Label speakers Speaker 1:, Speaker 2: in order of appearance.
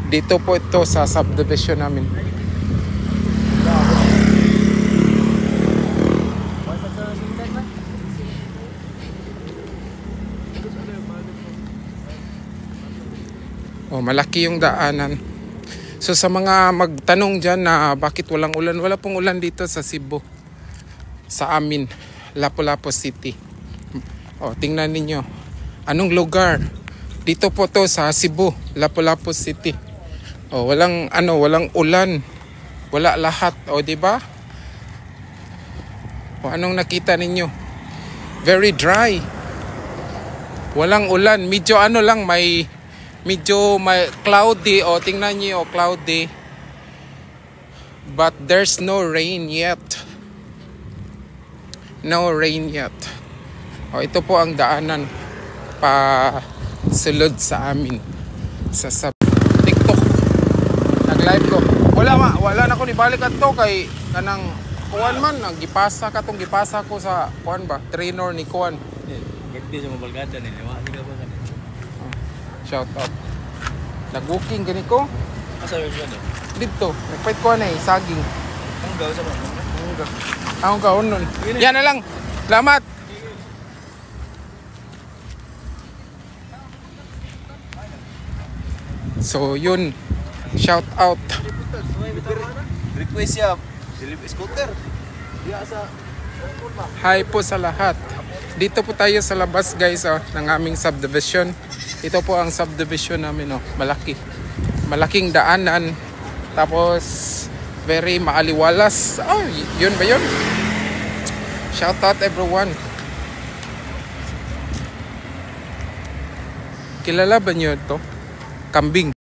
Speaker 1: Dito po ito sa subdivision namin. Oh, malaki yung daanan. So sa mga magtanong dyan na bakit walang ulan, wala pong ulan dito sa Cebu. Sa amin, Lapu-Lapu City. Oh, tingnan ninyo. Anong lugar? Dito po to sa Cebu, Lapu-Lapu City. Oh, walang ulan. Wala lahat, oh, di ba? Oh, anong nakita ninyo? Very dry. Walang ulan, medyo may cloudy, o tingnan niyo, cloudy, but there's no rain yet. O, ito po ang daanan pa sulod sa amin sa TikTok. Nag-live ko, wala na ko ni balik ato kay kanang kuan man, gipasa ko sa kuan ba, trainer ni kuan.
Speaker 2: Birthday sa mabalgada ni Lewa, di ka ba ganun?
Speaker 1: Shout out. Nag-booking gani ko.
Speaker 2: Asa yun siya?
Speaker 1: Dito, nagpait ko na saging.
Speaker 2: Ang gaw sa mga?
Speaker 1: Ang gaw nun. Yan na lang. Salamat. So yun, shout out.
Speaker 2: Request siya, scooter.
Speaker 1: Hi po sa lahat. Dito po tayo sa labas guys, ng aming subdivision. Ito po ang subdivision namin, malaking daanan, tapos very maaliwalas. Oh, yun ba yun? Shout out everyone. Kilala ba nyo ito? Kambing.